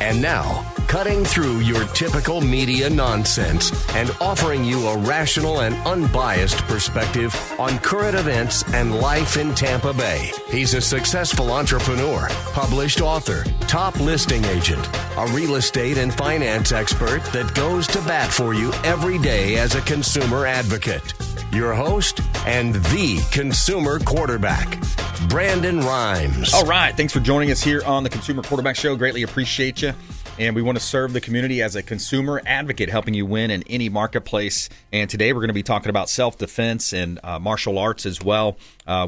And now, cutting through your typical media nonsense and offering you a rational and unbiased perspective on current events and life in Tampa Bay. He's a successful entrepreneur, published author, top listing agent, a real estate and finance expert that goes to bat for you every day as a consumer advocate. Your host and the consumer quarterback, Brandon Rimes. All right. Thanks for joining us here on the Consumer Quarterback Show. Greatly appreciate you. And we want to serve the community as a consumer advocate, helping you win in any marketplace. And today we're going to be talking about self-defense and martial arts as well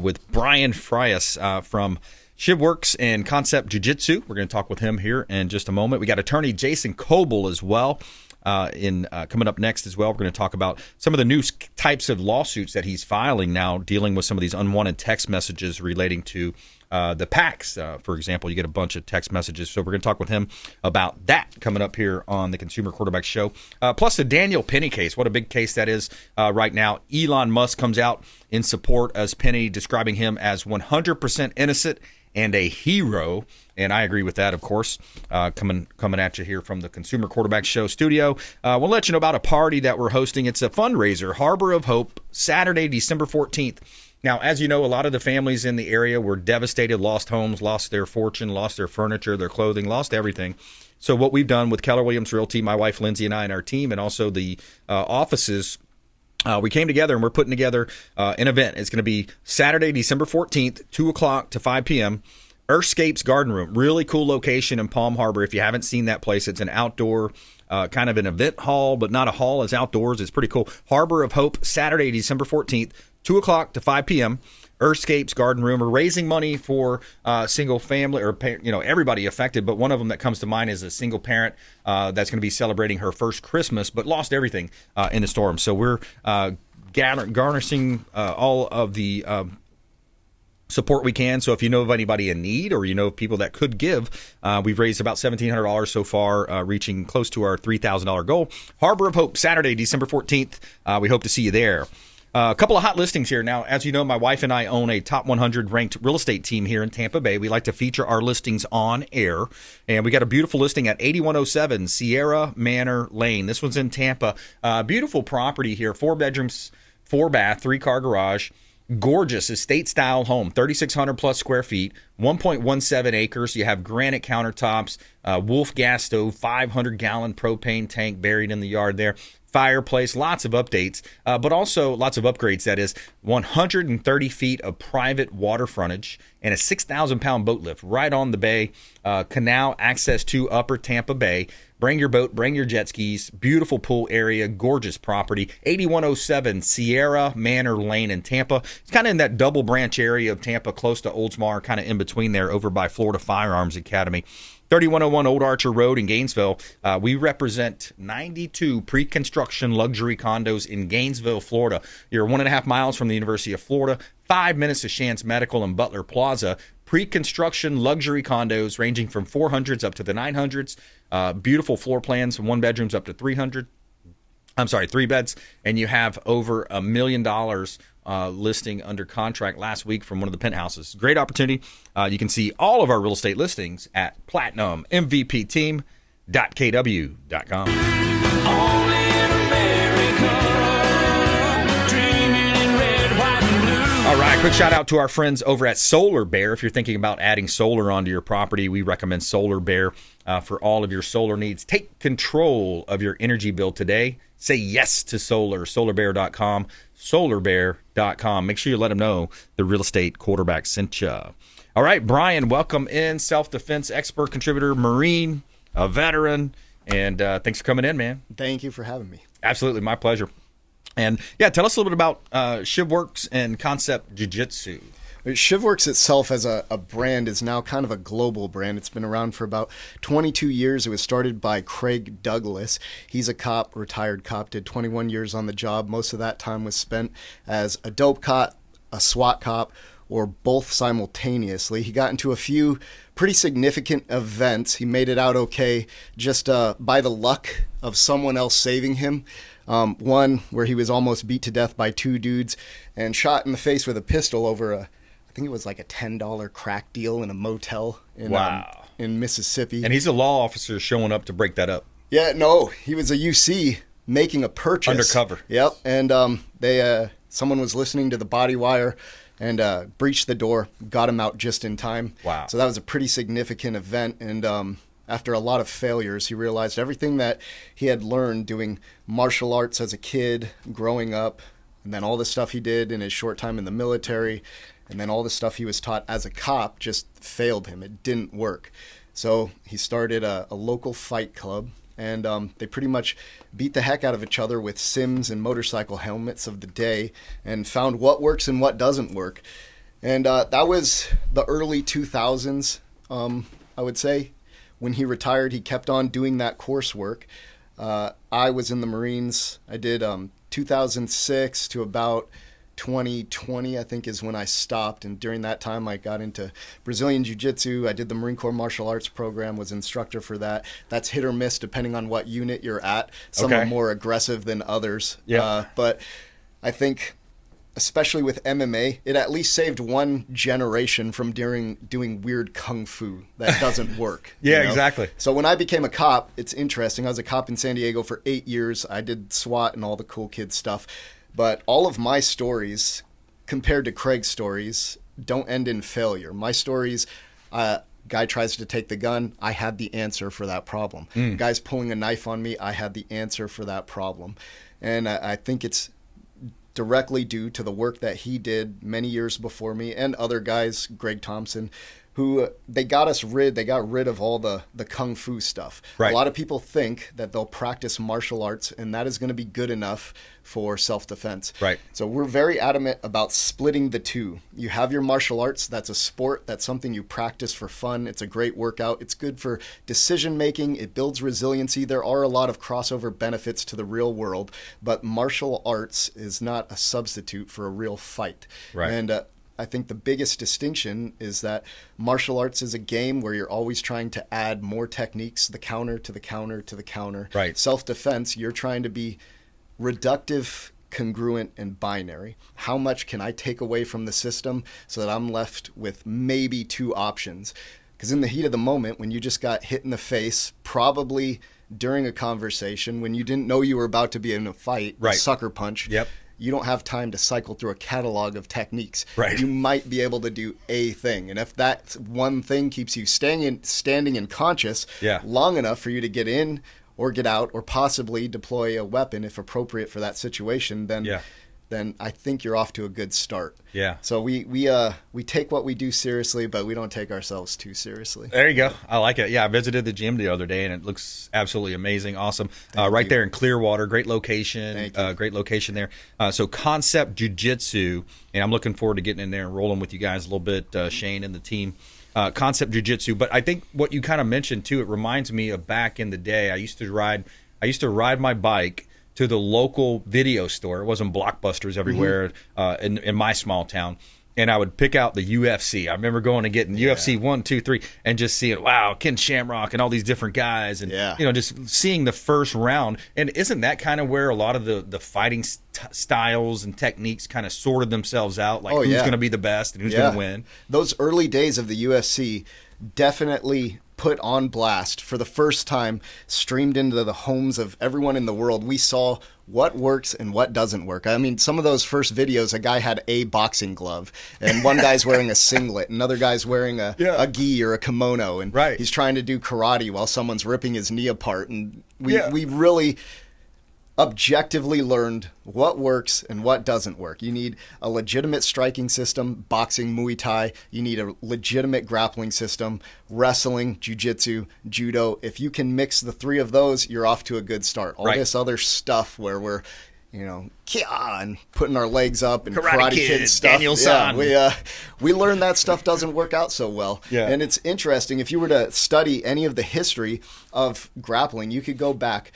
with Brian Frias from Shivworks and Concept Jui-Jitsu. We're going to talk with him here in just a moment. We got attorney Jason Kobal as well. Coming up next as well, we're going to talk about some of the new types of lawsuits that he's filing now, dealing with some of these unwanted text messages relating to the PACs. For example, you get a bunch of text messages. So we're going to talk with him about that coming up here on the Consumer Quarterback Show. Plus the Daniel Penny case. What a big case that is right now. Elon Musk comes out in support as Penny, describing him as 100% innocent and a hero. And I agree with that, of course. Coming at you here from the Consumer Quarterback Show studio. We'll let you know about a party that we're hosting. It's a fundraiser, Harbor of Hope, Saturday, December 14th. Now, as you know, a lot of the families in the area were devastated, lost homes, lost their fortune, lost their furniture, their clothing, lost everything. So what we've done with Keller Williams Realty, my wife Lindsay and I and our team, and also the offices, we came together and we're putting together an event. It's going to be Saturday, December 14th, 2 o'clock to 5 p.m., Earthscapes Garden Room. Really cool location in Palm Harbor. If you haven't seen that place, it's an outdoor kind of an event hall, but not a hall. It's outdoors. It's pretty cool. Harbor of Hope, Saturday, December 14th, 2 o'clock to 5 p.m., Earthscapes Garden Room. We're raising money for single family or everybody affected, but one of them that comes to mind is a single parent that's going to be celebrating her first Christmas but lost everything in the storm. So we're garnishing all of the support we can. So if you know of anybody in need or you know of people that could give, we've raised about $1,700 so far, reaching close to our $3,000 goal. Harbor of Hope, Saturday, December 14th. We hope to see you there. A couple of hot listings here. Now, as you know, my wife and I own a top 100 ranked real estate team here in Tampa Bay. We like to feature our listings on air. And we got a beautiful listing at 8107 Sierra Manor Lane. This one's in Tampa. Beautiful property here. 4 bedrooms, 4 bath, 3-car garage. Gorgeous estate-style home, 3,600 plus square feet, 1.17 acres. You have granite countertops, Wolf gas stove, 500-gallon propane tank buried in the yard there, fireplace, lots of updates, but also lots of upgrades. That is 130 feet of private water frontage and a 6,000-pound boat lift right on the bay, canal access to Upper Tampa Bay. Bring your boat, bring your jet skis, beautiful pool area, gorgeous property, 8107 Sierra Manor Lane in Tampa. It's kind of in that double branch area of Tampa, close to Oldsmar, kind of in between there over by Florida Firearms Academy. 3101 Old Archer Road in Gainesville. We represent 92 pre-construction luxury condos in Gainesville, Florida. You're 1.5 miles from the University of Florida, 5 minutes to Shands Medical and Butler Plaza. Pre-construction luxury condos ranging from 400s up to the 900s. Beautiful floor plans from 1 bedrooms up to 300. I'm sorry, 3 beds. And you have over $1 million listing under contract last week from one of the penthouses. Great opportunity. You can see all of our real estate listings at platinummvpteam.kw.com. Only in America. All right, quick shout out to our friends over at Solar Bear. If you're thinking about adding solar onto your property, we recommend Solar Bear for all of your solar needs. Take control of your energy bill today. Say yes to solar. SolarBear.com. SolarBear.com. Make sure you let them know the real estate quarterback sent you. All right, Brian, welcome in. Self-defense expert, contributor, Marine, a veteran, and thanks for coming in, man. Thank you for having me. Absolutely, my pleasure. And yeah, tell us a little bit about Shivworks and Concept Jui-Jitsu. Shivworks itself as a brand is now kind of a global brand. It's been around for about 22 years. It was started by Craig Douglas. He's a cop, retired cop, did 21 years on the job. Most of that time was spent as a dope cop, a SWAT cop, or both simultaneously. He got into a few pretty significant events. He made it out okay just by the luck of someone else saving him. One where he was almost beat to death by 2 dudes and shot in the face with a pistol over I think it was like a $10 crack deal in a motel in in Mississippi. And he's a law officer showing up to break that up. Yeah, no, he was a UC making a purchase. Undercover. Yep, and someone was listening to the body wire and breached the door, got him out just in time. Wow. So that was a pretty significant event, and after a lot of failures, he realized everything that he had learned doing martial arts as a kid, growing up, and then all the stuff he did in his short time in the military, and then all the stuff he was taught as a cop just failed him. It didn't work. So he started a local fight club, and they pretty much beat the heck out of each other with Sims and motorcycle helmets of the day and found what works and what doesn't work. And that was the early 2000s, I would say. When he retired, he kept on doing that coursework. I was in the Marines. I did 2006 to about 2020, I think, is when I stopped. And during that time, I got into Brazilian Jiu-Jitsu. I did the Marine Corps martial arts program, was instructor for that. That's hit or miss depending on what unit you're at. Some are more aggressive than others. Yeah. But I think, especially with MMA, it at least saved one generation from doing weird kung fu that doesn't work. Yeah, you know? exactly. So when I became a cop, it's interesting. I was a cop in San Diego for 8 years. I did SWAT and all the cool kid stuff. But all of my stories, compared to Craig's stories, don't end in failure. My stories, guy tries to take the gun, I had the answer for that problem. Guy's pulling a knife on me, I had the answer for that problem. And I think it's directly due to the work that he did many years before me and other guys, Greg Thompson, who they got rid of all the kung fu stuff. Right. A lot of people think that they'll practice martial arts and that is going to be good enough for self-defense. Right. So we're very adamant about splitting the two. You have your martial arts, that's a sport, that's something you practice for fun. It's a great workout. It's good for decision making. It builds resiliency. There are a lot of crossover benefits to the real world, but martial arts is not a substitute for a real fight. Right. And I think the biggest distinction is that martial arts is a game where you're always trying to add more techniques, the counter to the counter to the counter. Right. Self-defense, you're trying to be reductive, congruent, and binary. How much can I take away from the system so that I'm left with maybe two options? Because in the heat of the moment, when you just got hit in the face, probably during a conversation, when you didn't know you were about to be in a fight, Right. a sucker punch, Yep. you don't have time to cycle through a catalog of techniques. Right. You might be able to do a thing. And if that one thing keeps you standing and conscious Yeah. long enough for you to get in or get out or possibly deploy a weapon if appropriate for that situation, then I think you're off to a good start. Yeah. So we take what we do seriously, but we don't take ourselves too seriously. There you go. I like it. Yeah, I visited the gym the other day, and it looks absolutely amazing. Awesome. Right you. there in Clearwater. Great location. Thank you. Great location there. So Concept Jiu-Jitsu, and I'm looking forward to getting in there and rolling with you guys a little bit, Shane and the team. Concept Jiu-Jitsu. But I think what you kind of mentioned, too, it reminds me of back in the day. I used to ride my bike to the local video store. It wasn't Blockbusters everywhere in my small town. And I would pick out the UFC. I remember going and getting UFC 1, 2, 3 and just seeing, wow, Ken Shamrock and all these different guys. And, just seeing the first round. And isn't that kind of where a lot of the fighting styles and techniques kind of sorted themselves out? Like who's going to be the best and who's going to win? Those early days of the UFC definitely put on blast for the first time, streamed into the homes of everyone in the world. We saw what works and what doesn't work. I mean, some of those first videos, a guy had a boxing glove, and one guy's wearing a singlet, another guy's wearing a gi or a kimono, and he's trying to do karate while someone's ripping his knee apart. And we really objectively learned what works and what doesn't work. You need a legitimate striking system, boxing, Muay Thai. You need a legitimate grappling system, wrestling, jiu-jitsu, judo. If you can mix the three of those, you're off to a good start. All this other stuff where we're, kia and putting our legs up and Karate Kid stuff. Daniel San. We learned that stuff doesn't work out so well. Yeah. And it's interesting. If you were to study any of the history of grappling, you could go back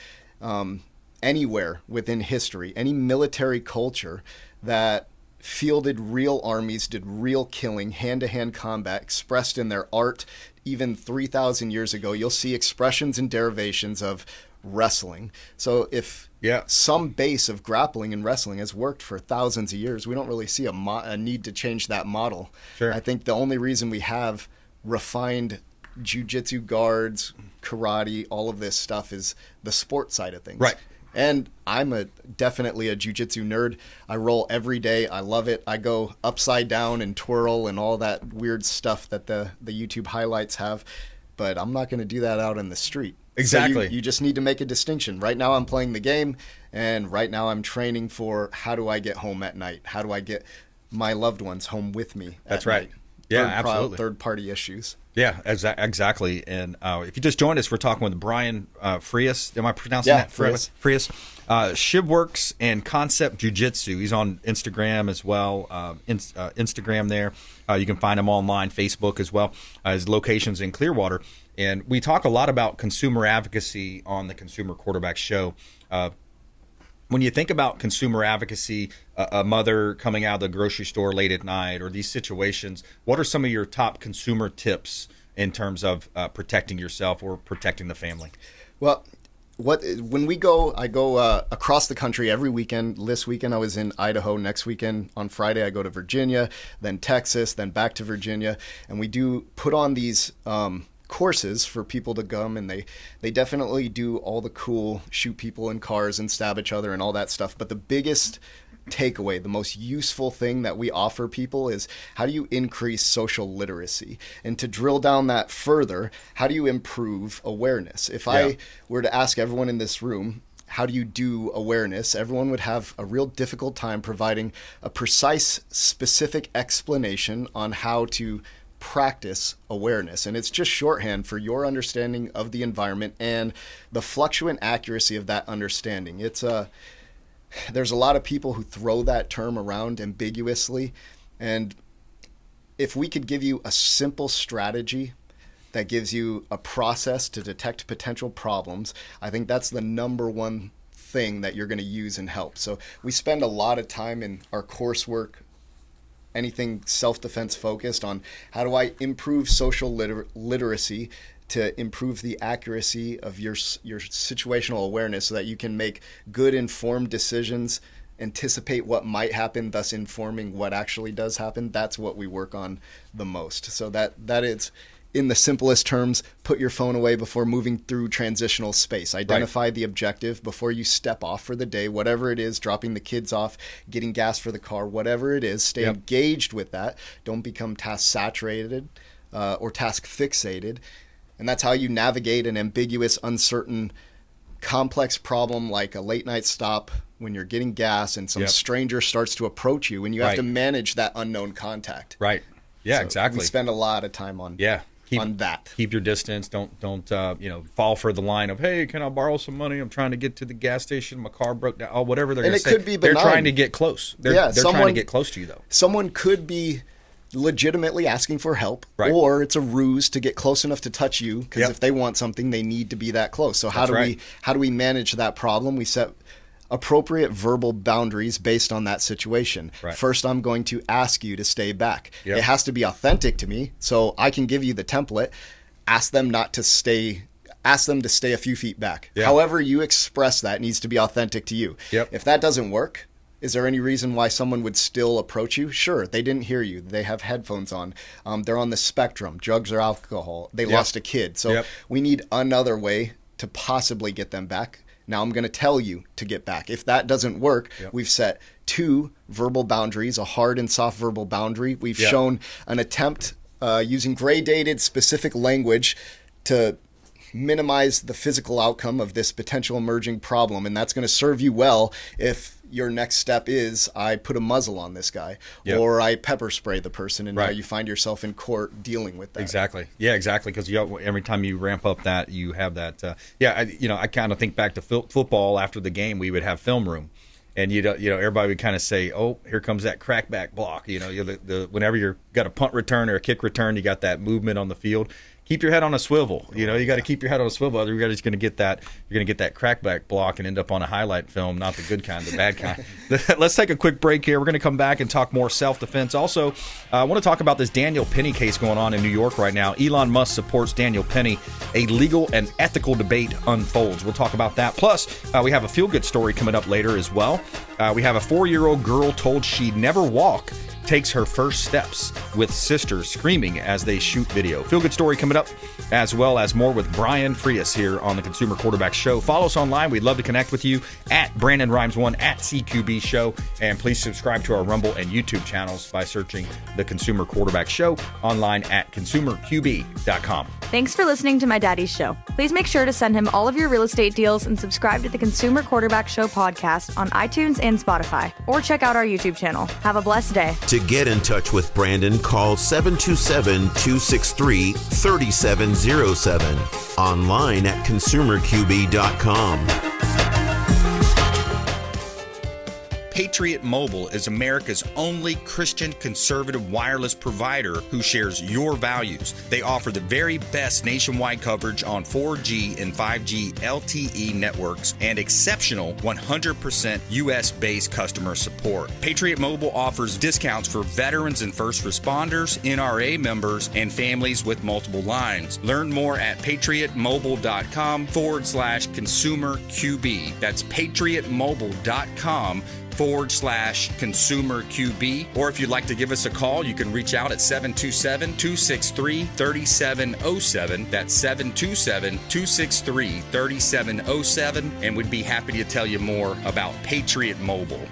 anywhere within history, any military culture that fielded real armies, did real killing, hand-to-hand combat, expressed in their art, even 3,000 years ago, you'll see expressions and derivations of wrestling. So if some base of grappling and wrestling has worked for thousands of years, we don't really see a need to change that model. Sure. I think the only reason we have refined jiu-jitsu guards, karate, all of this stuff is the sport side of things. Right. And I'm definitely a jiu-jitsu nerd. I roll every day. I love it. I go upside down and twirl and all that weird stuff that the YouTube highlights have. But I'm not going to do that out in the street. Exactly. So you just need to make a distinction. Right now I'm playing the game, and right now I'm training for how do I get home at night? How do I get my loved ones home with me That's at right. night? Yeah, absolutely. Third-party issues. Yeah, exactly. And if you just joined us, we're talking with Brian Frias. Am I pronouncing that? Frias. Frias. Shivworks and Concept Jiu-Jitsu. He's on Instagram as well. Instagram there. You can find him online, Facebook as well. His location's in Clearwater. And we talk a lot about consumer advocacy on the Consumer Quarterback Show. When you think about consumer advocacy, a mother coming out of the grocery store late at night or these situations, what are some of your top consumer tips in terms of protecting yourself or protecting the family? Well, when we go, I go across the country every weekend. This weekend I was in Idaho. Next weekend on Friday I go to Virginia, then Texas, then back to Virginia. And we do put on these courses for people to come, and they definitely do all the cool shoot people in cars and stab each other and all that stuff. But the biggest takeaway, the most useful thing that we offer people is how do you increase social literacy? And to drill down that further, how do you improve awareness? If I were to ask everyone in this room, how do you do awareness? Everyone would have a real difficult time providing a precise, specific explanation on how to practice awareness. And it's just shorthand for your understanding of the environment and the fluctuant accuracy of that understanding. There's a lot of people who throw that term around ambiguously. And if we could give you a simple strategy that gives you a process to detect potential problems, I think that's the number one thing that you're going to use and help. So we spend a lot of time in our coursework, anything self-defense focused, on how do I improve social literacy to improve the accuracy of your situational awareness so that you can make good informed decisions, anticipate what might happen, thus informing what actually does happen. That's what we work on the most. So that is, in the simplest terms, put your phone away before moving through transitional space. Identify the objective before you step off for the day, whatever it is, dropping the kids off, getting gas for the car, whatever it is. Stay engaged with that. Don't become task saturated or task fixated. And that's how you navigate an ambiguous, uncertain, complex problem like a late night stop when you're getting gas and some stranger starts to approach you and you have to manage that unknown contact. Right. Yeah, So exactly. We spend a lot of time on on that. Keep your distance. Don't fall for the line of, hey, can I borrow some money? I'm trying to get to the gas station. My car broke down. Oh, whatever they're going to say. And it could be benign. They're trying to get close. They're trying to get close to you, though. Someone could be legitimately asking for help, or it's a ruse to get close enough to touch you because if they want something, they need to be that close. So how do we manage that problem? We set appropriate verbal boundaries based on that situation. First, I'm going to ask you to stay back. It has to be authentic to me, so I can give you the template. Ask them to stay a few feet back. However you express that needs to be authentic to you. If that doesn't work, is there any reason why someone would still approach you? Sure, they didn't hear you. They have headphones on. They're on the spectrum, drugs or alcohol. They lost a kid. So we need another way to possibly get them back. Now I'm going to tell you to get back. If that doesn't work, we've set 2 verbal boundaries, a hard and soft verbal boundary. We've shown an attempt using gradated specific language to minimize the physical outcome of this potential emerging problem. And that's going to serve you well if your next step is I put a muzzle on this guy or I pepper spray the person, and now you find yourself in court dealing with that. Exactly. Yeah, exactly. Because every time you ramp up that, you have that. I kind of think back to football. After the game, we would have film room, and everybody would kind of say, "Oh, here comes that crackback block." Whenever you're got a punt return or a kick return, you got that movement on the field. Keep your head on a swivel. You got to keep your head on a swivel. Otherwise, you're going to get that crackback block and end up on a highlight film, not the good kind, the bad kind. Let's take a quick break here. We're going to come back and talk more self-defense. Also, I want to talk about this Daniel Penny case going on in New York right now. Elon Musk supports Daniel Penny. A legal and ethical debate unfolds. We'll talk about that. Plus, we have a feel-good story coming up later as well. We have a 4-year-old girl told she'd never walk, takes her first steps with sisters screaming as they shoot video. Feel good story coming up, as well as more with Brian Frias here on the Consumer Quarterback Show. Follow us online. We'd love to connect with you at Brandon Rhymes 1 at CQB Show. And please subscribe to our Rumble and YouTube channels by searching the Consumer Quarterback Show online at consumerqb.com. Thanks for listening to my daddy's show. Please make sure to send him all of your real estate deals and subscribe to the Consumer Quarterback Show podcast on iTunes and Spotify, or check out our YouTube channel. Have a blessed day. To get in touch with Brandon, call 727-263-3707. Online at consumerqb.com. Patriot Mobile is America's only Christian conservative wireless provider who shares your values. They offer the very best nationwide coverage on 4G and 5G LTE networks and exceptional 100% US-based customer support. Patriot Mobile offers discounts for veterans and first responders, NRA members, and families with multiple lines. Learn more at patriotmobile.com/consumer QB. That's patriotmobile.com/consumer QB. Or if you'd like to give us a call, you can reach out at 727-263-3707. That's 727-263-3707. And we'd be happy to tell you more about Patriot Mobile.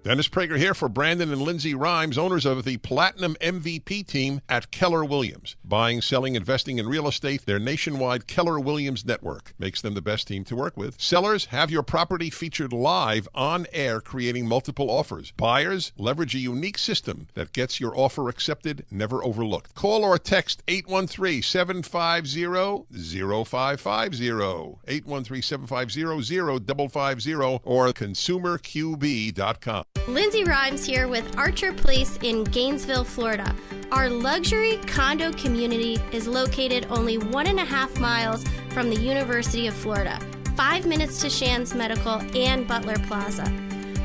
Dennis Prager here for Brandon and Lindsay Rhymes, owners of the Platinum MVP team at Keller Williams. Buying, selling, investing in real estate, their nationwide Keller Williams network makes them the best team to work with. Sellers, have your property featured live on air, creating multiple offers. Buyers, leverage a unique system that gets your offer accepted, never overlooked. Call or text 813-750-0550, 813-750-0550, or consumerqb.com. Lindsay Rhymes here with Archer Place in Gainesville, Florida. Our luxury condo community is located only 1.5 miles from the University of Florida, 5 minutes to Shands Medical and Butler Plaza.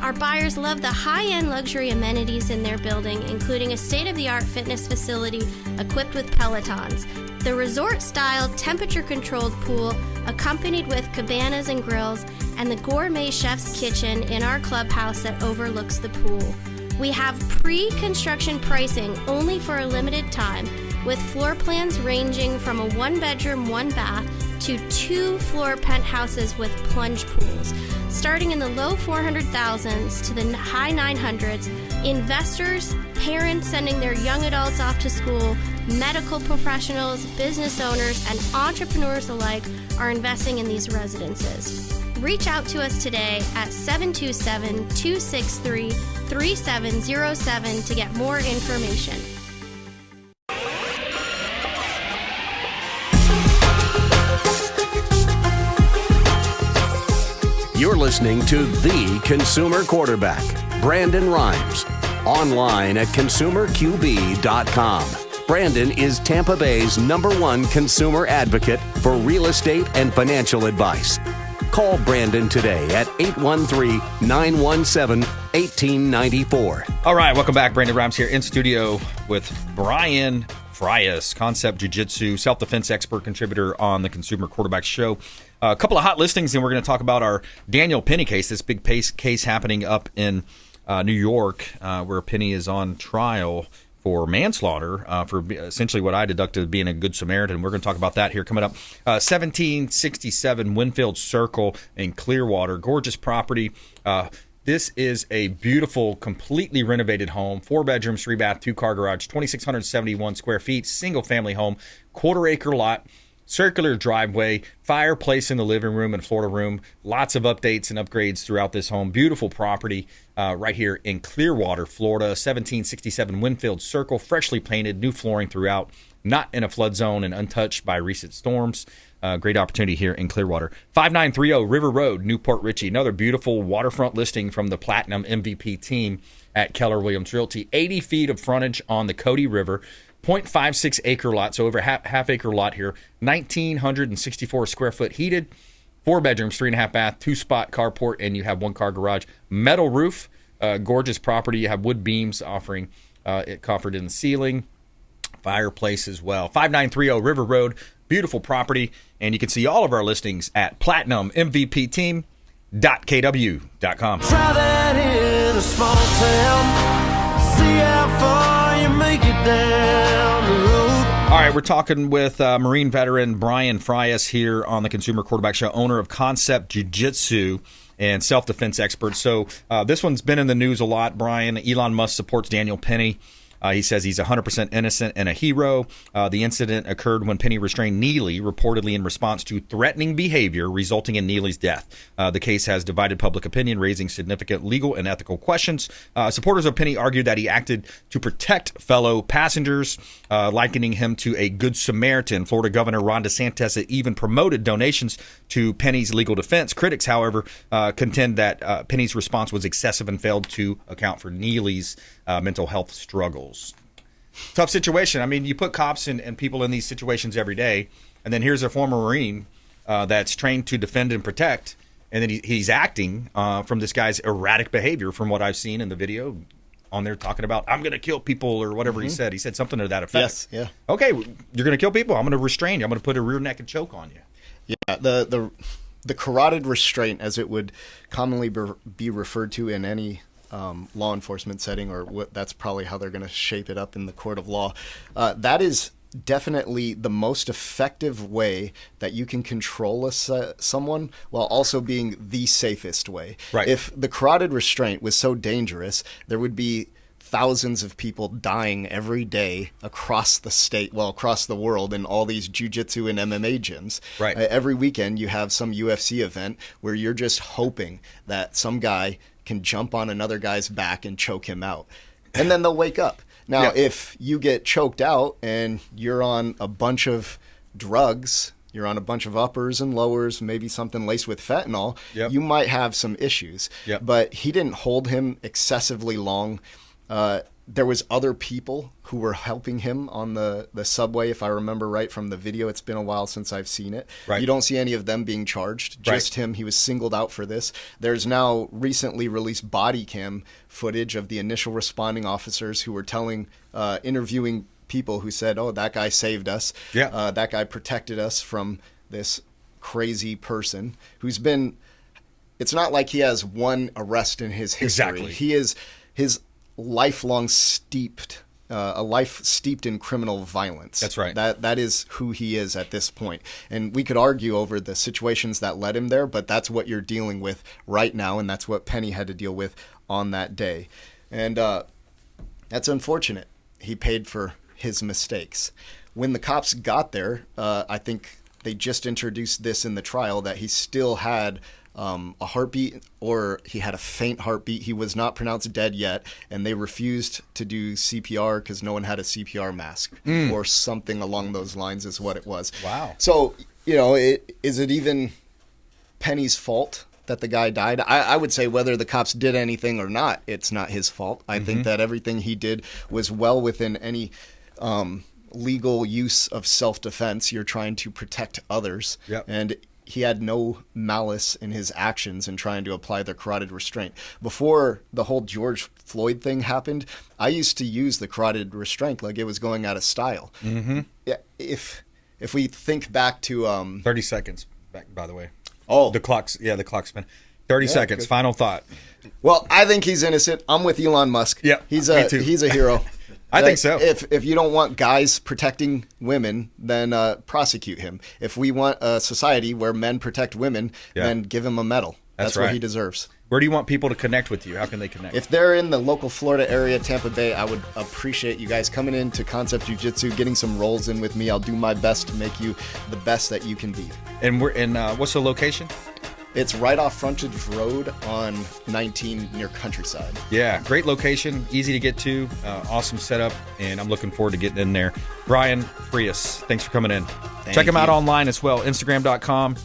Our buyers love the high-end luxury amenities in their building, including a state-of-the-art fitness facility equipped with Pelotons, the resort-style temperature-controlled pool accompanied with cabanas and grills, and the gourmet chef's kitchen in our clubhouse that overlooks the pool. We have pre-construction pricing only for a limited time, with floor plans ranging from a 1-bedroom, 1-bath to 2-floor penthouses with plunge pools. Starting in the low 400,000s to the high 900s, investors, parents sending their young adults off to school, medical professionals, business owners, and entrepreneurs alike are investing in these residences. Reach out to us today at 727-263-3707 to get more information. You're listening to The Consumer Quarterback, Brandon Rhymes, online at consumerqb.com. Brandon is Tampa Bay's #1 consumer advocate for real estate and financial advice. Call Brandon today at 813-917-1894. All right, welcome back. Brandon Rhymes here in studio with Brian Frias, concept jiu-jitsu, self-defense expert, contributor on the Consumer Quarterback Show. A couple of hot listings, and we're going to talk about our Daniel Penny case, this big case happening up in New York, where Penny is on trial for manslaughter for essentially what I deducted being a good Samaritan. We're going to talk about that here coming up. 1767 Winfield Circle in Clearwater, gorgeous property. This is a beautiful, completely renovated home, 4 bedrooms, 3 bath, 2-car garage, 2,671 square feet, single family home, 1/4-acre lot, circular driveway, fireplace in the living room and Florida room, lots of updates and upgrades throughout this home. Beautiful property right here in Clearwater, Florida. 1767 Winfield Circle, freshly painted, new flooring throughout, not in a flood zone and untouched by recent storms. Great opportunity here in Clearwater. 5930 River Road, Newport Richey. Another beautiful waterfront listing from the Platinum MVP team at Keller Williams Realty. 80 feet of frontage on the Cody River. 0.56 acre lot, so over half acre lot here. 1,964 square foot heated. 4 bedrooms, 3.5 bath, 2-spot carport, and you have 1-car garage. Metal roof, gorgeous property. You have wood beams offering it coffered in the ceiling. Fireplace as well. 5930 River Road, beautiful property. And you can see all of our listings at Platinum MVP Team KW.com. Try that in a small town. See how far you make it down the road. All right, we're talking with Marine veteran Brian Frias here on the Consumer Quarterback Show, owner of Concept Jui-Jitsu and self-defense expert. So this one's been in the news a lot, Brian. Elon Musk supports Daniel Penny. He says he's 100% innocent and a hero. The incident occurred when Penny restrained Neely, reportedly in response to threatening behavior, resulting in Neely's death. The case has divided public opinion, raising significant legal and ethical questions. Supporters of Penny argued that he acted to protect fellow passengers, likening him to a good Samaritan. Florida Governor Ron DeSantis even promoted donations to Penny's legal defense. Critics, however, contend that Penny's response was excessive and failed to account for Neely's mental health struggles. Tough situation. I mean, you put cops and people in these situations every day, and then here's a former Marine that's trained to defend and protect, and then he's acting from this guy's erratic behavior from what I've seen in the video on there talking about, I'm going to kill people or whatever he said. He said something to that effect. Yes, yeah. Okay, you're going to kill people. I'm going to restrain you. I'm going to put a rear naked choke on you. Yeah, the carotid restraint, as it would commonly be referred to in any law enforcement setting, or that's probably how they're going to shape it up in the court of law. That is definitely the most effective way that you can control someone while also being the safest way. Right. If the carotid restraint was so dangerous, there would be thousands of people dying every day across the state, well, across the world, in all these jiu-jitsu and MMA gyms. Right. Every weekend you have some UFC event where you're just hoping that some guy can jump on another guy's back and choke him out. And then they'll wake up. Now, if you get choked out and you're on a bunch of drugs, you're on a bunch of uppers and lowers, maybe something laced with fentanyl, you might have some issues. But he didn't hold him excessively long. There was other people who were helping him on the subway, if I remember right from the video. It's been a while since I've seen it. Right. You don't see any of them being charged, just him. He was singled out for this. There's now recently released body cam footage of the initial responding officers who were interviewing people who said, oh, that guy saved us. That guy protected us from this crazy person who's been, it's not like he has one arrest in his history. Exactly. He is his lifelong a life steeped in criminal violence. That's right. That is who he is at this point. And we could argue over the situations that led him there, but that's what you're dealing with right now, and that's what Penny had to deal with on that day. And that's unfortunate. He paid for his mistakes. When the cops got there, I think they just introduced this in the trial, that he still had a heartbeat, or he had a faint heartbeat. He was not pronounced dead yet, and they refused to do CPR because no one had a CPR mask or something along those lines is what it was. Wow. So, is it even Penny's fault that the guy died? I would say whether the cops did anything or not, it's not his fault. I think that everything he did was well within any legal use of self-defense. You're trying to protect others. And he had no malice in his actions in trying to apply the carotid restraint. Before the whole George Floyd thing happened, I used to use the carotid restraint like it was going out of style. Yeah, if we think back to 30 seconds back, by the way. Oh, the clock's been 30 seconds. Good. Final thought. Well, I think he's innocent. I'm with Elon Musk. Yeah, he's a hero. I think so. If you don't want guys protecting women, then prosecute him. If we want a society where men protect women, then give him a medal. That's right. What he deserves. Where do you want people to connect with you? How can they connect? If they're in the local Florida area, Tampa Bay, I would appreciate you guys coming in to Concept Jiu-Jitsu, getting some rolls in with me. I'll do my best to make you the best that you can be. And we're in what's the location? It's right off Frontage Road on 19 near Countryside. Yeah, great location, easy to get to, awesome setup, and I'm looking forward to getting in there. Brian Frias, thanks for coming in. Check him out online as well, Instagram.com.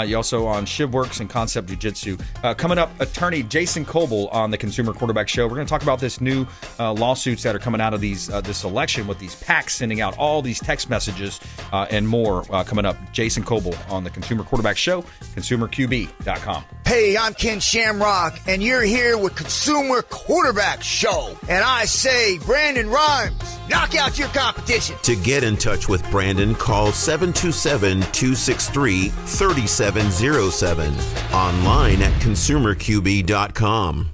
You also on Shivworks and Concept Jiu-Jitsu. Coming up, attorney Jason Kobal on the Consumer Quarterback Show. We're going to talk about this new lawsuits that are coming out of this election with these PACs sending out all these text messages and more coming up. Jason Kobal on the Consumer Quarterback Show, consumerqb.com. Hey, I'm Ken Shamrock, and you're here with Consumer Quarterback Show. And I say, Brandon Rhymes, knock out your competition. To get in touch with Brandon, call 727-263-3700. 8707. Online at consumerqb.com.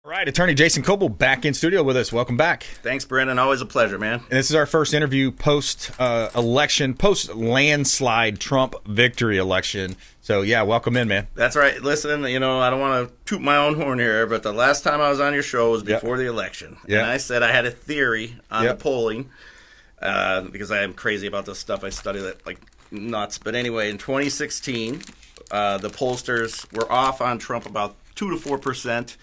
All right, attorney Jason Kobal back in studio with us. Welcome back. Thanks, Brandon. Always a pleasure, man. And this is our first interview post-election, post-landslide Trump victory election. So, yeah, welcome in, man. That's right. Listen, I don't want to toot my own horn here, but the last time I was on your show was before the election. Yep. And I said I had a theory on the polling because I am crazy about this stuff. I study that like nuts. But anyway, in 2016, the pollsters were off on Trump about 2 to 4%.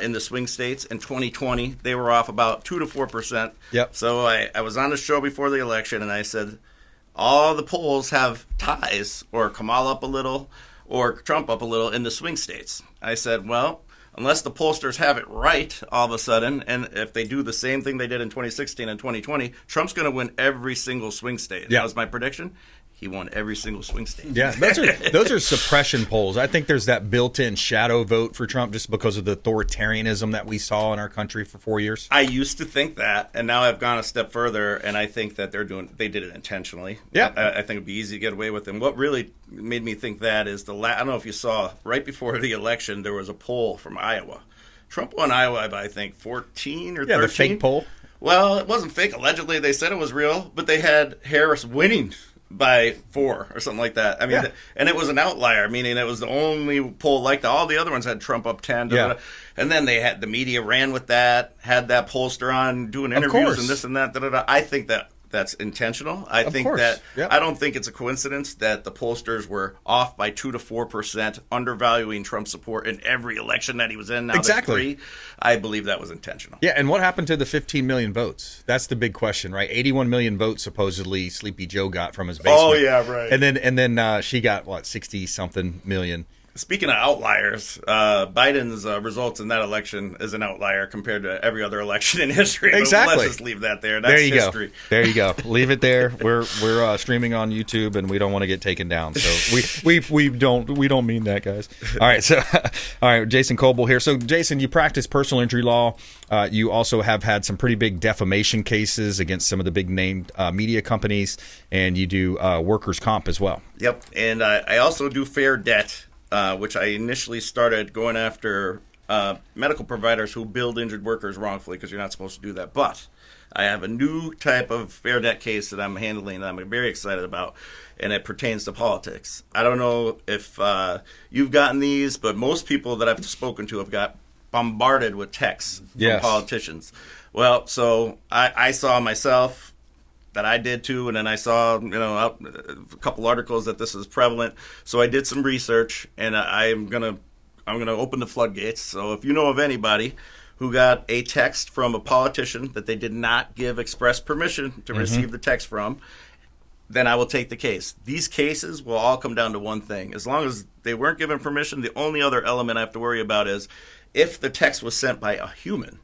In the swing states. In 2020, they were off about 2 to 4%. Yep. So I was on the show before the election, and I said, all the polls have ties, or Kamala up a little, or Trump up a little in the swing states. I said, well, unless the pollsters have it right all of a sudden, and if they do the same thing they did in 2016 and 2020, Trump's going to win every single swing state. Yeah. That was my prediction. He won every single swing state. Yeah, those are suppression polls. I think there's that built-in shadow vote for Trump just because of the authoritarianism that we saw in our country for 4 years. I used to think that, and now I've gone a step further, and I think that they did it intentionally. Yeah, I think it'd be easy to get away with it. And what really made me think that is I don't know if you saw right before the election there was a poll from Iowa. Trump won Iowa by I think 14 or 13. Yeah, the fake poll. Well, it wasn't fake. Allegedly, they said it was real, but they had Harris winning by 4 or something like that. I mean, and it was an outlier, meaning it was the only poll like that. All the other ones had Trump up 10. And then they had the media ran with that, had that pollster on doing interviews and this and that. I think that's intentional. I don't think it's a coincidence that the pollsters were off by 2 to 4%, undervaluing Trump's support in every election that he was in. Now exactly. I believe that was intentional. Yeah, and what happened to the 15 million votes? That's the big question, right? 81 million votes supposedly Sleepy Joe got from his basement. Oh yeah, right. And then she got 60-something million. Speaking of outliers, Biden's results in that election is an outlier compared to every other election in history. Exactly. Let's just leave that there. That's there you history. Go. There you go. Leave it there. We're streaming on YouTube, and we don't want to get taken down. So we don't mean that, guys. All right. So all right, Jason Kobal here. So Jason, you practice personal injury law. You also have had some pretty big defamation cases against some of the big named media companies, and you do workers' comp as well. Yep, and I also do fair debt. Which I initially started going after medical providers who billed injured workers wrongfully because you're not supposed to do that. But I have a new type of fair debt case that I'm handling that I'm very excited about, and it pertains to politics. I don't know if you've gotten these, but most people that I've spoken to have got bombarded with texts from politicians. Well, so I saw myself that I did too, and then I saw a couple articles that this is prevalent. So I did some research, and I'm gonna open the floodgates. So if you know of anybody who got a text from a politician that they did not give express permission to receive the text from, then I will take the case. These cases will all come down to one thing. As long as they weren't given permission, the only other element I have to worry about is if the text was sent by a human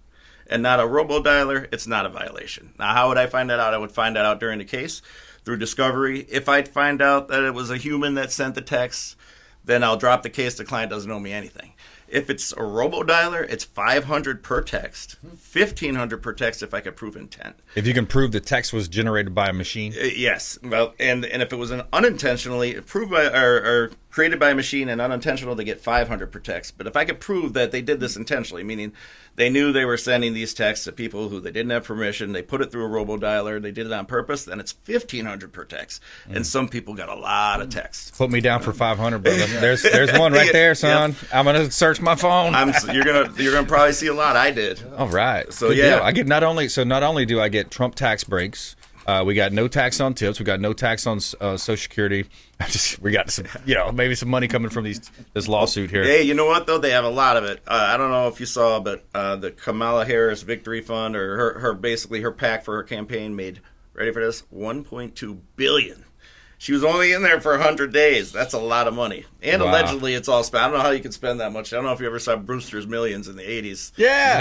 and not a robo-dialer, it's not a violation. Now, how would I find that out? I would find that out during the case through discovery. If I find out that it was a human that sent the text, then I'll drop the case. The client doesn't owe me anything. If it's a robo-dialer, it's $500 per text, $1,500 per text if I could prove intent. If you can prove the text was generated by a machine? Yes. Well, and if it was an unintentionally proved by or created by a machine and unintentional, they get $500 per text. But if I could prove that they did this intentionally, meaning they knew they were sending these texts to people who they didn't have permission, they put it through a robo-dialer, they did it on purpose, then it's $1,500 per text. And some people got a lot of texts. Put me down for $500, brother. There's one right there, son. Yep. I'm gonna search my phone. You're gonna probably see a lot. I did. All right. So good yeah, deal. I get not only do I get Trump tax breaks. We got no tax on tips. We got no tax on Social Security. We got some, maybe some money coming from this lawsuit here. Hey, you know what though? They have a lot of it. I don't know if you saw, but the Kamala Harris Victory Fund, or her PAC for her campaign, made, ready for this, $1.2 billion She was only in there for 100 days. That's a lot of money. And Wow. allegedly it's all spent. I don't know how you can spend that much. I don't know if you ever saw Brewster's Millions in the 80s. Yeah.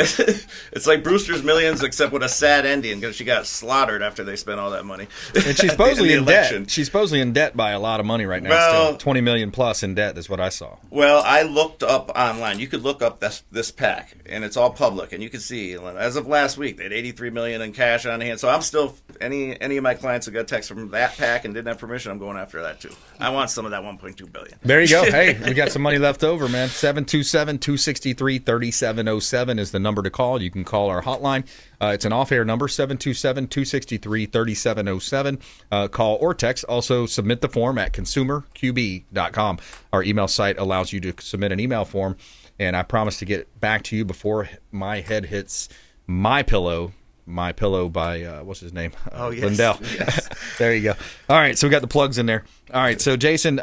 It's like Brewster's Millions except with a sad ending because she got slaughtered after they spent all that money. And she's supposedly in in the election. debt. She's supposedly in debt by a lot of money right now. Well, still. $20 million plus in debt is what I saw. Well, I looked up online. You could look up this pack, and it's all public, and you can see as of last week they had $83 million in cash on hand. So I'm still any of my clients who got text from that pack and didn't have permission, I'm going after that too. I want some of that $1.2 billion. There you go. Hey, we got some money left over, man. 727-263-3707 is the number to call. You can call our hotline. It's an off-air number, 727-263-3707. Call or text. Also, submit the form at consumerqb.com. Our email site allows you to submit an email form, and I promise to get back to you before my head hits My Pillow. My Pillow by what's his name? Oh, yes. Lindell. Yes. There you go. All right, so we got the plugs in there. All right, so Jason,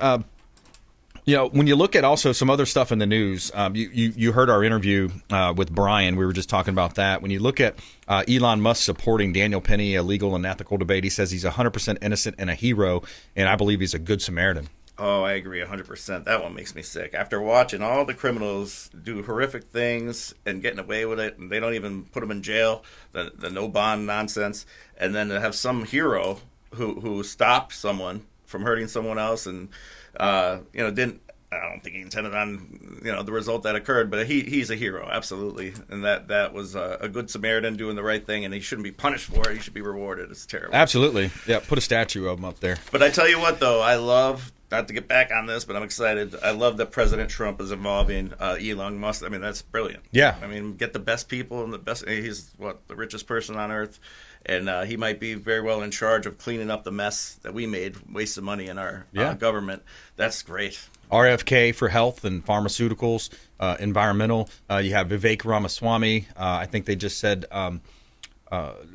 when you look at also some other stuff in the news, you heard our interview with Brian. We were just talking about that. When you look at Elon Musk supporting Daniel Penny, a legal and ethical debate, he says he's 100% innocent and a hero, and I believe he's a good Samaritan. Oh, I agree 100%. That one makes me sick. After watching all the criminals do horrific things and getting away with it, and they don't even put them in jail, the no bond nonsense, and then to have some hero who stopped someone from hurting someone else and didn't. I don't think he intended on the result that occurred, but he's a hero, absolutely, and that was a good Samaritan doing the right thing, and he shouldn't be punished for it. He should be rewarded. It's terrible. Absolutely, yeah. Put a statue of him up there. But I tell you what, though, I love. Not to get back on this, but I'm excited. I love that President Trump is involving Elon Musk. I mean, that's brilliant. Yeah. I mean, get the best people and the best. He's the richest person on earth, and he might be very well in charge of cleaning up the mess that we made, wasting money in our government. That's great. RFK for health and pharmaceuticals, environmental. You have Vivek Ramaswamy. I think they just said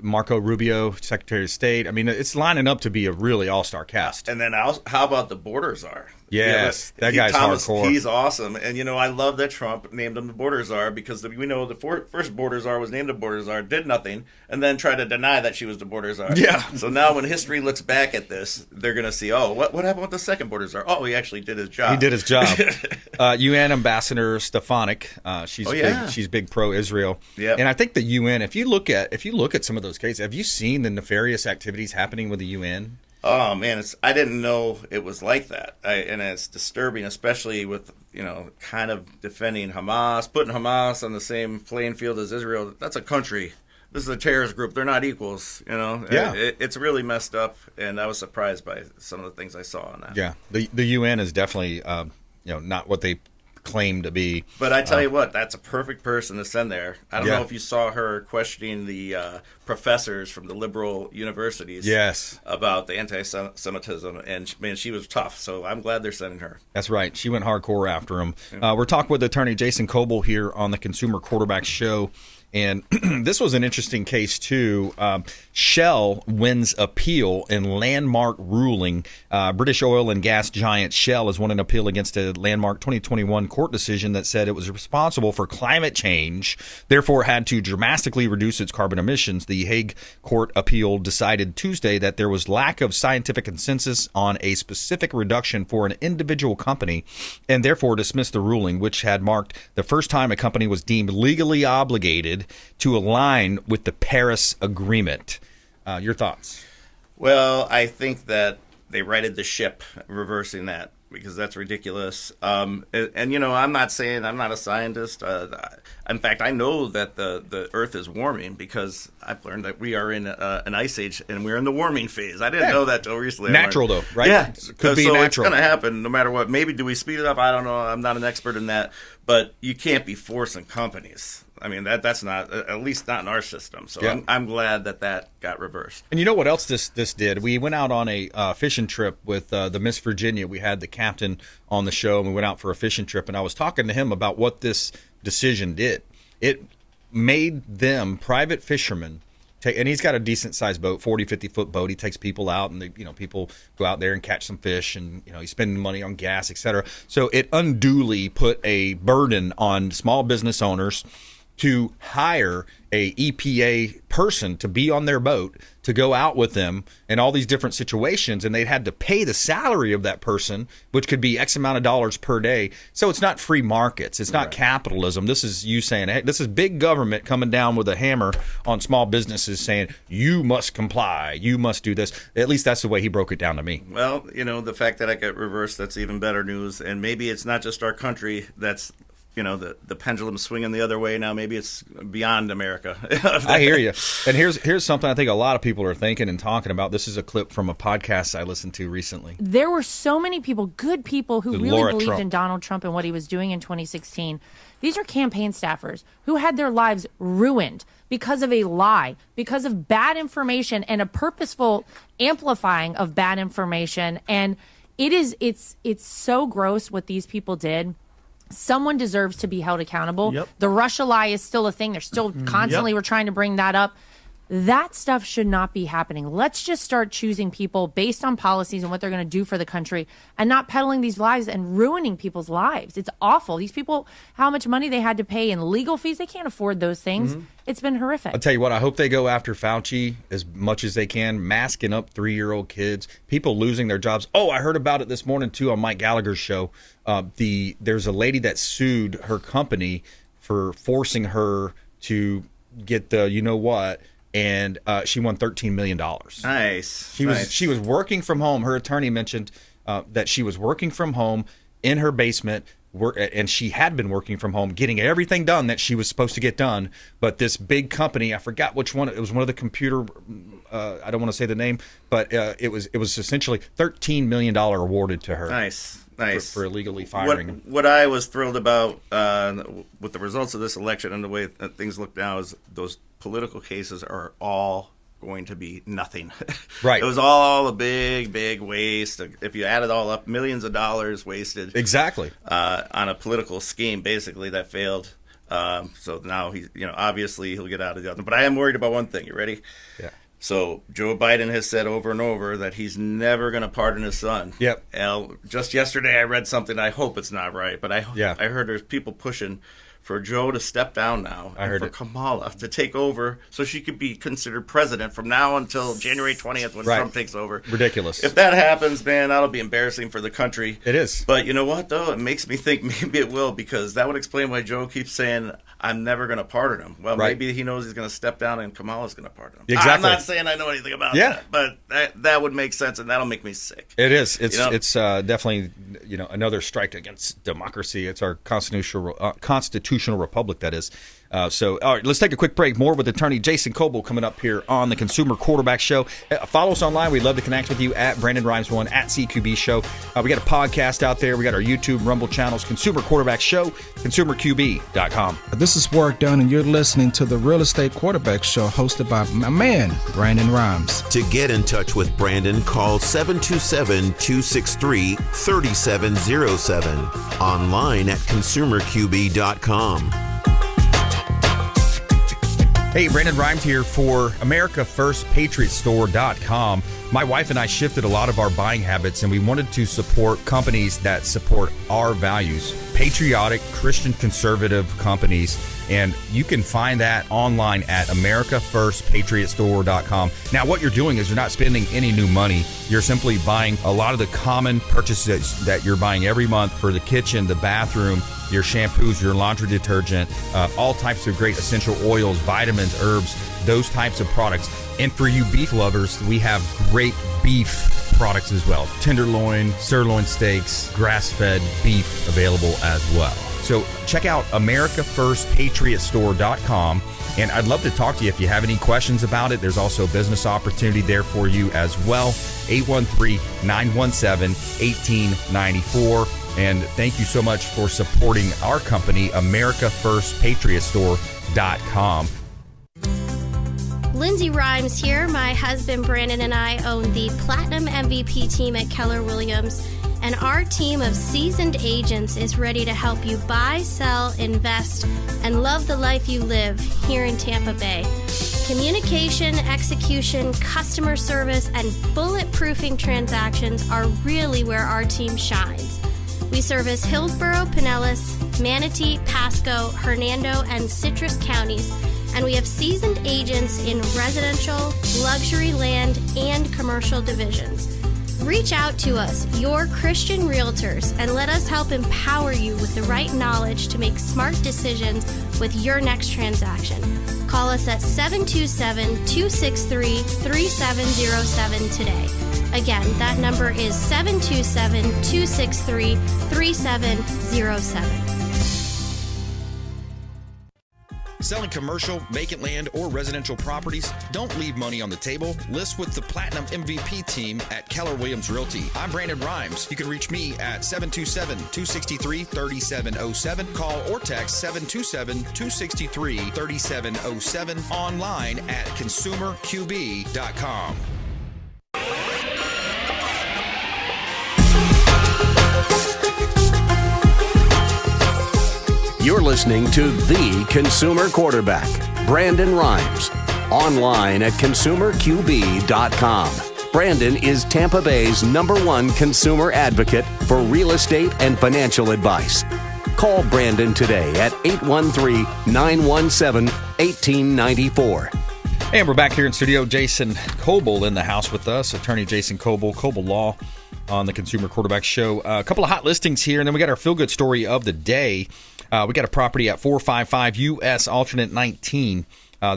Marco Rubio, Secretary of State. I mean, it's lining up to be a really all-star cast. And then how about the border czar? Yes, that guy's hardcore. He's awesome. And, I love that Trump named him the border czar because we know the first border czar was named a border czar, did nothing, and then tried to deny that she was the border czar. Yeah. So now when history looks back at this, they're going to see, what happened with the second border czar? Oh, he actually did his job. He did his job. UN Ambassador Stefanik, she's big pro-Israel. Yeah. And I think the UN, if you look at some of those cases, have you seen the nefarious activities happening with the UN? Oh man, I didn't know it was like that, and it's disturbing, especially with kind of defending Hamas, putting Hamas on the same playing field as Israel. That's a country. This is a terrorist group. They're not equals. Yeah. It's really messed up, and I was surprised by some of the things I saw on that. Yeah, the UN is definitely not what they claim to be. But I tell you what, that's a perfect person to send there. I don't Yeah. know if you saw her questioning the professors from the liberal universities Yes. about the anti-Semitism, and man, she was tough, so I'm glad they're sending her. That's right. She went hardcore after him. We're talking with attorney Jason Kobal here on the Consumer Quarterback Show. And this was an interesting case, too. Shell wins appeal in landmark ruling. British oil and gas giant Shell has won an appeal against a landmark 2021 court decision that said it was responsible for climate change, therefore had to dramatically reduce its carbon emissions. The Hague Court appeal decided Tuesday that there was lack of scientific consensus on a specific reduction for an individual company and therefore dismissed the ruling, which had marked the first time a company was deemed legally obligated to align with the Paris Agreement. Your thoughts? Well, I think that they righted the ship, reversing that, because that's ridiculous. And I'm not saying I'm not a scientist. In fact, I know that the Earth is warming because I've learned that we are in an ice age and we're in the warming phase. I didn't know that till recently. Natural, though, right? Yeah, Could be so natural. it's going to happen no matter what. Maybe do we speed it up? I don't know. I'm not an expert in that. But you can't be forcing companies. I mean, that's not, at least not in our system. So Yeah. I'm glad that got reversed. And you know what else this did? We went out on a fishing trip with the Miss Virginia. We had the captain on the show, and we went out for a fishing trip. And I was talking to him about what this decision did. It made them private fishermen take, and he's got a decent sized boat, 40, 50-foot boat. He takes people out, and people go out there and catch some fish, and he's spending money on gas, etc. So it unduly put a burden on small business owners to hire a EPA person to be on their boat, to go out with them in all these different situations, and they'd had to pay the salary of that person, which could be X amount of dollars per day. So it's not free markets. It's not capitalism. This is you saying, hey, this is big government coming down with a hammer on small businesses saying, you must comply, you must do this. At least that's the way he broke it down to me. Well, the fact that I got reversed, that's even better news. And maybe it's not just our country that's the pendulum swinging the other way now. Maybe it's beyond America. I hear you. And here's something I think a lot of people are thinking and talking about. This is a clip from a podcast I listened to recently. There were so many people, good people, who really believed in Donald Trump and what he was doing in 2016. These are campaign staffers who had their lives ruined because of a lie, because of bad information and a purposeful amplifying of bad information. And it's so gross what these people did. Someone deserves to be held accountable. Yep. The Russia lie is still a thing. They're still constantly, we're trying to bring that up. That stuff should not be happening. Let's just start choosing people based on policies and what they're going to do for the country, and not peddling these lies and ruining people's lives. It's awful. These people, how much money they had to pay in legal fees, they can't afford those things. It's been horrific. I'll tell you what, I hope they go after Fauci as much as they can, masking up 3-year-old kids, people losing their jobs. Oh, I heard about it this morning, too, on Mike Gallagher's show. There's a lady that sued her company for forcing her to get the you-know-what, and she won $13 million. Nice. She was working from home. Her attorney mentioned that she was working from home in her basement, and she had been working from home, getting everything done that she was supposed to get done. But this big company, I forgot which one, it was one of the computer, I don't want to say the name, but it was essentially $13 million awarded to her. Nice. For illegally firing. What I was thrilled about with the results of this election and the way things look now is those political cases are all going to be nothing. Right. It was all a big, big waste. If you add it all up, millions of dollars wasted. Exactly. On a political scheme, basically, that failed. So now he's, obviously he'll get out of the other. But I am worried about one thing. You ready? Yeah. So Joe Biden has said over and over that he's never going to pardon his son. Yep. Just yesterday I read something. I hope it's not right, but I heard there's people pushing for Joe to step down now, and Kamala to take over so she could be considered president from now until January 20th when Trump takes over. Ridiculous. If that happens, man, that'll be embarrassing for the country. It is. But you know what, though? It makes me think maybe it will, because that would explain why Joe keeps saying, I'm never going to pardon him. Well, maybe he knows he's going to step down and Kamala's going to pardon him. Exactly. I'm not saying I know anything about that, but that would make sense, and that'll make me sick. It is. It's definitely another strike against democracy. It's our constitutional republic, that is. So, all right, let's take a quick break. More with attorney Jason Kobal coming up here on the Consumer Quarterback Show. Follow us online. We'd love to connect with you at Brandon Rimes 1, at CQB Show. We got a podcast out there. We got our YouTube, Rumble channels, Consumer Quarterback Show, consumerqb.com. This is Warwick Dunn, and you're listening to the Real Estate Quarterback Show hosted by my man, Brandon Rimes. To get in touch with Brandon, call 727-263-3707. Online at consumerqb.com. Hey, Brandon Rimes here for AmericaFirstPatriotStore.com. My wife and I shifted a lot of our buying habits, and we wanted to support companies that support our values, patriotic, Christian conservative companies. And you can find that online at AmericaFirstPatriotStore.com. Now, what you're doing is you're not spending any new money. You're simply buying a lot of the common purchases that you're buying every month for the kitchen, the bathroom, your shampoos, your laundry detergent, all types of great essential oils, vitamins, herbs, those types of products. And for you beef lovers, we have great beef products as well. Tenderloin, sirloin steaks, grass-fed beef available as well. So check out AmericaFirstPatriotStore.com. And I'd love to talk to you if you have any questions about it. There's also a business opportunity there for you as well. 813-917-1894. And thank you so much for supporting our company, AmericaFirstPatriotStore.com. Lindsay Rimes here. My husband Brandon and I own the Platinum MVP team at Keller Williams, and our team of seasoned agents is ready to help you buy, sell, invest, and love the life you live here in Tampa Bay. Communication, execution, customer service, and bulletproofing transactions are really where our team shines. We service Hillsborough, Pinellas, Manatee, Pasco, Hernando, and Citrus counties, and we have seasoned agents in residential, luxury land, and commercial divisions. Reach out to us, your Christian realtors, and let us help empower you with the right knowledge to make smart decisions with your next transaction. Call us at 727-263-3707 today. Again, that number is 727-263-3707. Selling commercial, vacant land, or residential properties? Don't leave money on the table. List with the Platinum MVP team at Keller Williams Realty. I'm Brandon Rimes. You can reach me at 727-263-3707. Call or text 727-263-3707. Online at consumerqb.com. You're listening to The Consumer Quarterback, Brandon Rimes, online at consumerqb.com. Brandon is Tampa Bay's #1 consumer advocate for real estate and financial advice. Call Brandon today at 813-917-1894. And we're back here in studio. Jason Kobal in the house with us, attorney Jason Kobal, Kobal Law, on the Consumer Quarterback Show. A couple of hot listings here, and then we got our feel-good story of the day. We got a property at 455 US Alternate 19.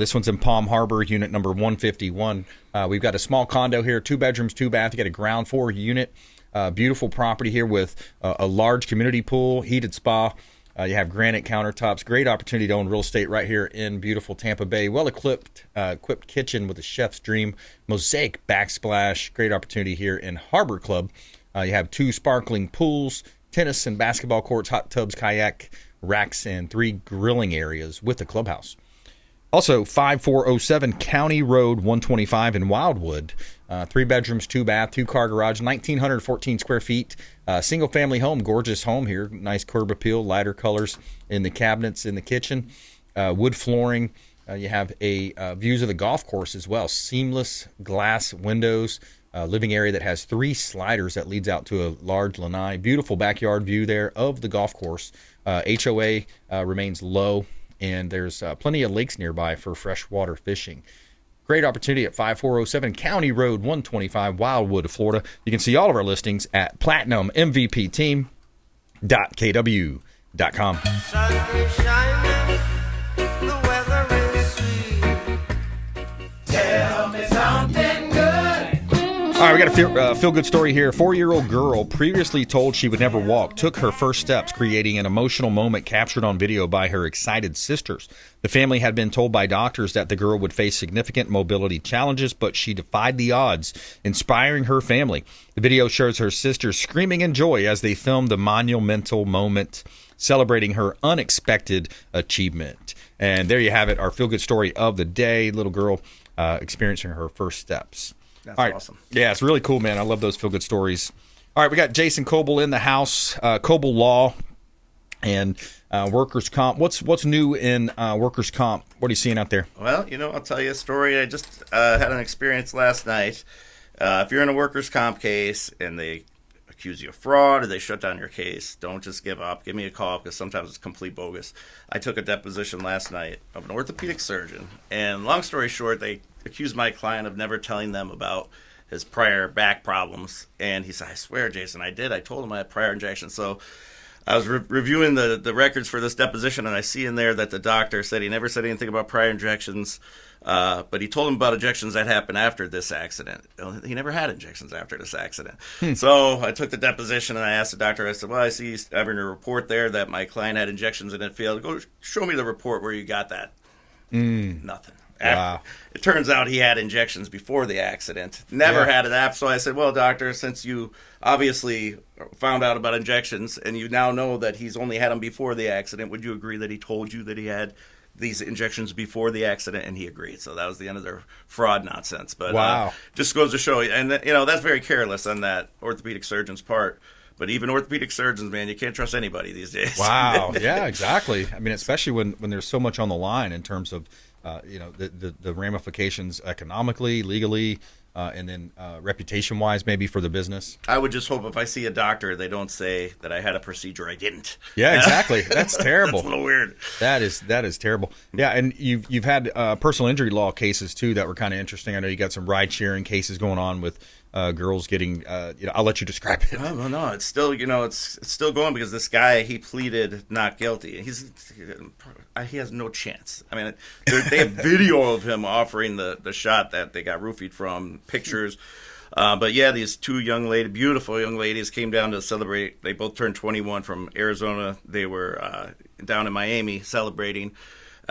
This one's in Palm Harbor, unit number 151. We've got a small condo here, 2 bedrooms, 2 bath. You got a ground floor unit. Beautiful property here with a large community pool, heated spa. You have granite countertops. Great opportunity to own real estate right here in beautiful Tampa Bay. Well-equipped kitchen with a chef's dream. Mosaic backsplash. Great opportunity here in Harbor Club. You have 2 sparkling pools, tennis and basketball courts, hot tubs, kayak racks, and 3 grilling areas with a clubhouse. Also, 5407 County Road 125 in Wildwood. 3 bedrooms, 2 bath, 2-car garage, 1,914 square feet. Single-family home, gorgeous home here. Nice curb appeal, lighter colors in the cabinets in the kitchen. Wood flooring. You have views of the golf course as well. Seamless glass windows. Living area that has 3 sliders that leads out to a large lanai. Beautiful backyard view there of the golf course. HOA remains low, and there's plenty of lakes nearby for freshwater fishing. Great opportunity at 5407 County Road 125, Wildwood, Florida. You can see all of our listings at platinummvpteam.kw.com. Tell me something good. All right, we got a feel-good story here. 4-year-old girl, previously told she would never walk, took her first steps, creating an emotional moment captured on video by her excited sisters. The family had been told by doctors that the girl would face significant mobility challenges, but she defied the odds, inspiring her family. The video shows her sisters screaming in joy as they filmed the monumental moment, celebrating her unexpected achievement. And there you have it, our feel-good story of the day. Little girl experiencing her first steps. That's all right. Awesome. Yeah, it's really cool, man. I love those feel-good stories. All right, we got Jason Kobal in the house, Kobal Law and workers' comp. What's new in workers' comp? What are you seeing out there? Well, I'll tell you a story. I just had an experience last night. If you're in a workers' comp case and they accuse you of fraud or they shut down your case, don't just give up. Give me a call because sometimes it's complete bogus. I took a deposition last night of an orthopedic surgeon, and long story short, they accused my client of never telling them about his prior back problems. And he said, I swear, Jason, I did. I told him I had prior injections. So I was reviewing the records for this deposition, and I see in there that the doctor said he never said anything about prior injections, but he told him about injections that happened after this accident. He never had injections after this accident. So I took the deposition, and I asked the doctor, I said, well, I see having a report there that my client had injections and it failed. Go show me the report where you got that. Nothing. Wow. It turns out he had injections before the accident. Never had it after. So I said, well, doctor, since you obviously found out about injections and you now know that he's only had them before the accident, would you agree that he told you that he had these injections before the accident? And he agreed. So that was the end of their fraud nonsense. But wow. Just goes to show you. And, that's very careless on that orthopedic surgeon's part. But even orthopedic surgeons, man, you can't trust anybody these days. Wow. Yeah, exactly. I mean, especially when there's so much on the line in terms of the ramifications economically, legally, and then reputation-wise, maybe for the business. I would just hope if I see a doctor, they don't say that I had a procedure I didn't. Yeah, exactly. That's terrible. That's a little weird. That is terrible. Yeah, and you've had personal injury law cases too that were kind of interesting. I know you got some ride sharing cases going on with girls getting. I'll let you describe it. No, it's still it's still going because this guy, he pleaded not guilty. He has no chance. I mean, they have video of him offering the shot that they got roofied from, pictures. But yeah, these two beautiful young ladies came down to celebrate. They both turned 21 from Arizona. They were down in Miami celebrating.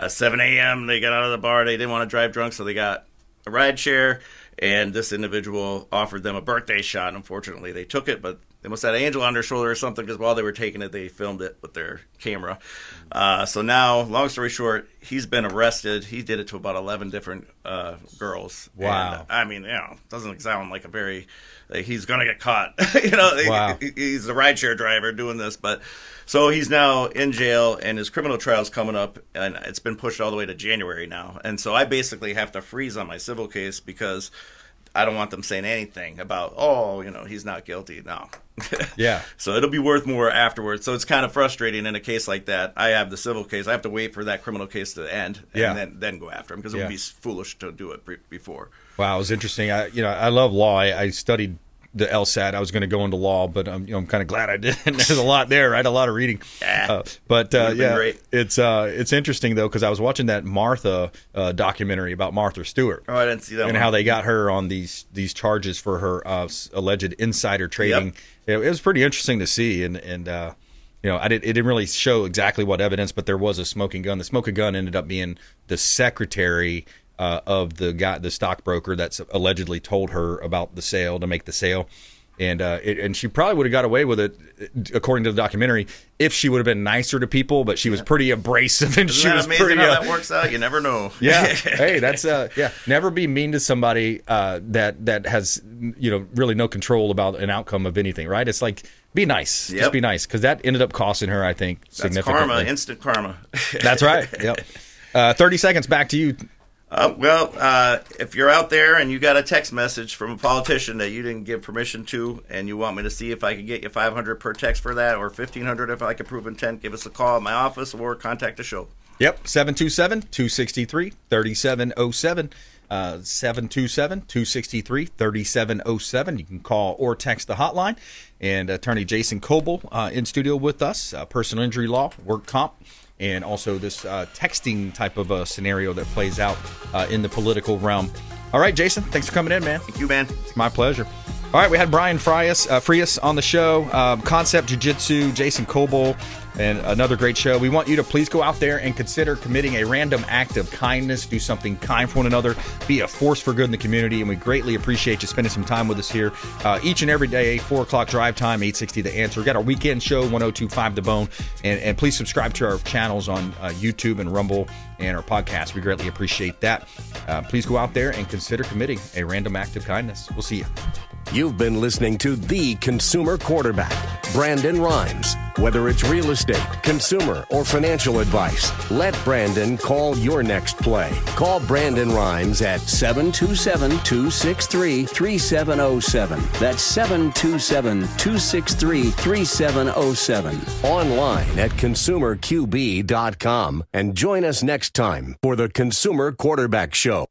7 a.m. they got out of the bar. They didn't want to drive drunk, so they got a ride share. And this individual offered them a birthday shot. Unfortunately, they took it, but they must have had an angel on their shoulder or something, because while they were taking it, they filmed it with their camera. So now, long story short, he's been arrested. He did it to about 11 different girls. Wow. And, I mean, doesn't sound like a very he's going to get caught. Wow. He's a rideshare driver doing this. But so he's now in jail, and his criminal trial's coming up, and it's been pushed all the way to January now. And so I basically have to freeze on my civil case because I don't want them saying anything about, he's not guilty. No. Yeah. So it'll be worth more afterwards. So it's kind of frustrating in a case like that. I have the civil case. I have to wait for that criminal case to end and then go after him, because it would be foolish to do it before. Wow, it was interesting. I love law. I studied the LSAT. I was going to go into law, but I'm kind of glad I didn't. There's a lot there, right? A lot of reading. Great. It's interesting though, because I was watching that Martha documentary about Martha Stewart. Oh, I didn't see that. And how they got her on these charges for her alleged insider trading. Yep. It was pretty interesting to see, and it didn't really show exactly what evidence, but there was a smoking gun. The smoking gun ended up being the secretary of the stockbroker that's allegedly told her about the sale, to make the sale, and she probably would have got away with it, according to the documentary, if she would have been nicer to people. But she was pretty abrasive, and Isn't that amazing how that works out? You never know. Yeah. Hey, that's never be mean to somebody that has really no control about an outcome of anything. Right? It's like, be nice. Yep. Just be nice, because that ended up costing her, I think, significantly. That's karma, instant karma. That's right. Yep. 30 seconds. Back to you. If you're out there and you got a text message from a politician that you didn't give permission to, and you want me to see if I can get you $500 per text for that, or $1,500 if I can prove intent, give us a call at my office or contact the show. Yep, 727-263-3707. 727-263-3707. You can call or text the hotline. And Attorney Jason Kobal in studio with us, personal injury law, work comp, and also this texting type of a scenario that plays out in the political realm. All right, Jason, thanks for coming in, man. Thank you, man. It's my pleasure. All right, we had Brian Frias on the show, Concept Jiu-Jitsu, Jason Kobal, and another great show. We want you to please go out there and consider committing a random act of kindness. Do something kind for one another. Be a force for good in the community, and we greatly appreciate you spending some time with us here each and every day, 4 o'clock drive time, 860 The Answer. We got our weekend show, 102.5 The Bone, and please subscribe to our channels on YouTube and Rumble and our podcast. We greatly appreciate that. Please go out there and consider committing a random act of kindness. We'll see you. You've been listening to The Consumer Quarterback, Brandon Rimes. Whether it's real estate, consumer, or financial advice, let Brandon call your next play. Call Brandon Rimes at 727-263-3707. That's 727-263-3707. Online at consumerqb.com. And join us next time for The Consumer Quarterback Show.